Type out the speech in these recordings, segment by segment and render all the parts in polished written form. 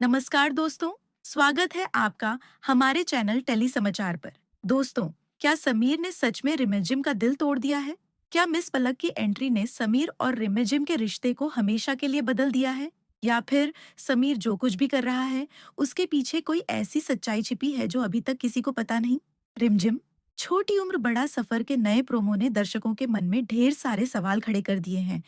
नमस्कार दोस्तों, स्वागत है आपका हमारे चैनल टेली समाचार पर। दोस्तों, क्या समीर ने सच में रिमिझिम का दिल तोड़ दिया है? क्या मिस पलक की एंट्री ने समीर और रिमिझिम के रिश्ते को हमेशा के लिए बदल दिया है? या फिर समीर जो कुछ भी कर रहा है, उसके पीछे कोई ऐसी सच्चाई छिपी है जो अभी तक किसी को पता नहीं? रिमझिम छोटी उम्र बड़ा सफर के नए प्रोमो ने दर्शकों के मन में ढेर सारे सवाल खड़े कर दिए हैं।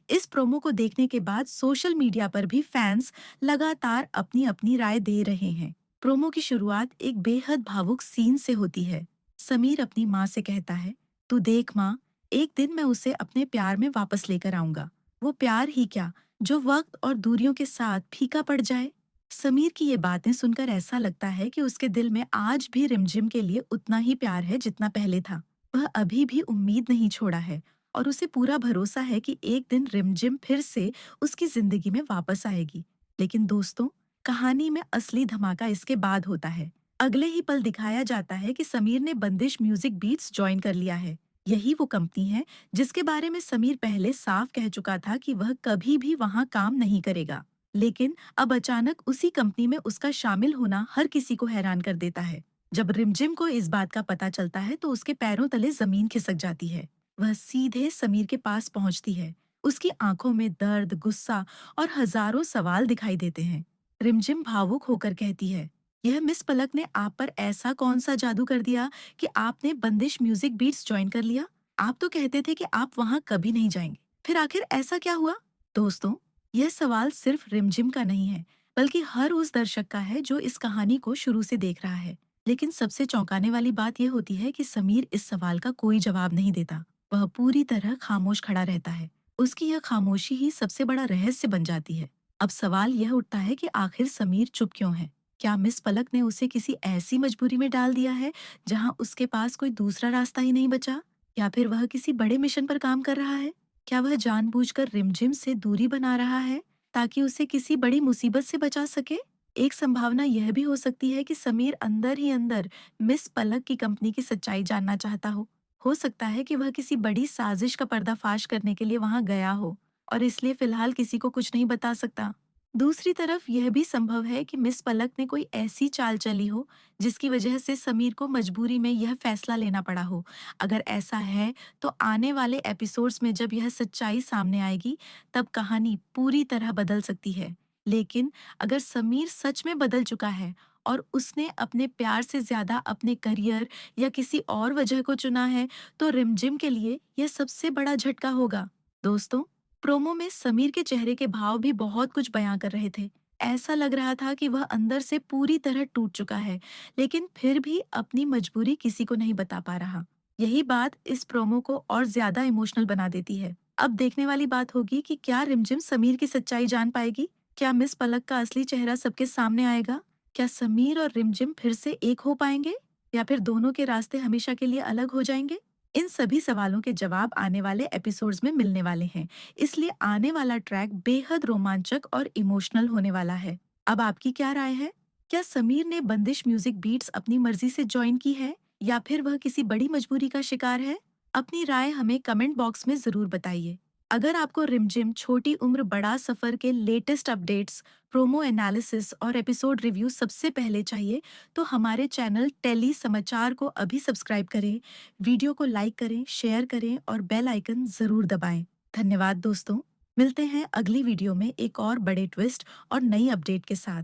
इस प्रोमो को देखने के बाद सोशल मीडिया पर भी फैंस लगातार अपनी अपनी राय दे रहे हैं। प्रोमो की शुरुआत एक बेहद भावुक सीन से होती है। समीर अपनी माँ से कहता है, तू देख माँ, एक दिन मैं उसे अपने प्यार में वापस लेकर आऊंगा। वो प्यार ही क्या, जो वक्त और दूरियों के साथ फीका पड़ जाए। समीर की ये बातें सुनकर ऐसा लगता है कि उसके दिल में आज भी रिमझिम के लिए उतना ही प्यार है जितना पहले था। वह अभी भी उम्मीद नहीं छोड़ा है और उसे पूरा भरोसा है कि एक दिन रिमझिम फिर से उसकी जिंदगी में वापस आएगी। लेकिन दोस्तों, कहानी में असली धमाका इसके बाद होता है। अगले ही पल दिखाया जाता है कि समीर ने बंदिश म्यूजिक बीट्स ज्वाइन कर लिया है। यही वो कंपनी है जिसके बारे में समीर पहले साफ कह चुका था कि वह कभी भी वहां काम नहीं करेगा। लेकिन अब अचानक उसी कंपनी में उसका शामिल होना हर किसी को हैरान कर देता है। जब रिमझिम को इस बात का पता चलता है तो उसके पैरों तले जमीन खिसक जाती है। वह सीधे समीर के पास पहुंचती है। उसकी आंखों में दर्द, गुस्सा और हजारों सवाल दिखाई देते हैं। रिमझिम भावुक होकर कहती है, यह मिस पलक ने आप पर ऐसा कौन सा जादू कर दिया कि आपने बंदिश म्यूजिक बीट्स ज्वाइन कर लिया? आप तो कहते थे कि आप वहां कभी नहीं जाएंगे। फिर आखिर ऐसा क्या हुआ? दोस्तों, यह सवाल सिर्फ रिमझिम का नहीं है, बल्कि हर उस दर्शक का है जो इस कहानी को शुरू से देख रहा है। लेकिन सबसे चौंकाने वाली बात यह होती है कि समीर इस सवाल का कोई जवाब नहीं देता। वह पूरी तरह खामोश खड़ा रहता है। उसकी यह खामोशी ही सबसे बड़ा रहस्य बन जाती है। अब सवाल यह उठता है कि आखिर समीर चुप क्यों है? क्या मिस पलक ने उसे किसी ऐसी मजबूरी में डाल दिया है जहां उसके पास कोई दूसरा रास्ता ही नहीं बचा? या फिर वह किसी बड़े मिशन पर काम कर रहा है? क्या वह जानबूझकर रिमझिम से दूरी बना रहा है ताकि उसे किसी बड़ी मुसीबत से बचा सके? एक संभावना यह भी हो सकती है कि समीर अंदर ही अंदर मिस पलक की कंपनी की सच्चाई जानना चाहता हो। हो सकता है कि वह किसी बड़ी साजिश का पर्दाफाश करने के लिए वहां गया हो और इसलिए फिलहाल किसी को कुछ नहीं बता सकता। दूसरी तरफ यह भी संभव है कि मिस पलक ने कोई ऐसी चाल चली हो जिसकी वजह से समीर को मजबूरी में यह फैसला लेना पड़ा हो। अगर ऐसा है तो आने वाले एपिसोड्स में जब यह सच्चाई सामने आएगी तब कहानी पूरी तरह बदल सकती है। लेकिन अगर समीर सच में बदल चुका है और उसने अपने प्यार से ज्यादा अपने करियर या किसी और वजह को चुना है, तो रिमझिम के लिए यह सबसे बड़ा झटका होगा। दोस्तों, प्रोमो में समीर के चेहरे के भाव भी बहुत कुछ बयां कर रहे थे। ऐसा लग रहा था कि वह अंदर से पूरी तरह टूट चुका है, लेकिन फिर भी अपनी मजबूरी किसी को नहीं बता पा रहा। यही बात इस प्रोमो को और ज्यादा इमोशनल बना देती है। अब देखने वाली बात होगी कि क्या रिमझिम समीर की सच्चाई जान पाएगी? क्या मिस पलक का असली चेहरा सबके सामने आएगा? क्या समीर और रिमझिम फिर से एक हो पाएंगे या फिर दोनों के रास्ते हमेशा के लिए अलग हो जाएंगे? इन सभी सवालों के जवाब आने वाले एपिसोड्स में मिलने वाले हैं, इसलिए आने वाला ट्रैक बेहद रोमांचक और इमोशनल होने वाला है। अब आपकी क्या राय है? क्या समीर ने बंदिश म्यूजिक बीट्स अपनी मर्जी से ज्वाइन की है या फिर वह किसी बड़ी मजबूरी का शिकार है? अपनी राय हमें कमेंट बॉक्स में जरूर बताइए। अगर आपको रिमझिम छोटी उम्र बड़ा सफर के लेटेस्ट अपडेट्स, प्रोमो एनालिसिस और एपिसोड रिव्यू सबसे पहले चाहिए, तो हमारे चैनल टेली समाचार को अभी सब्सक्राइब करें, वीडियो को लाइक करें, शेयर करें और बेल आइकन जरूर दबाएं। धन्यवाद दोस्तों। मिलते हैं अगली वीडियो में एक और बड़े ट्विस्ट और नई अपडेट के साथ।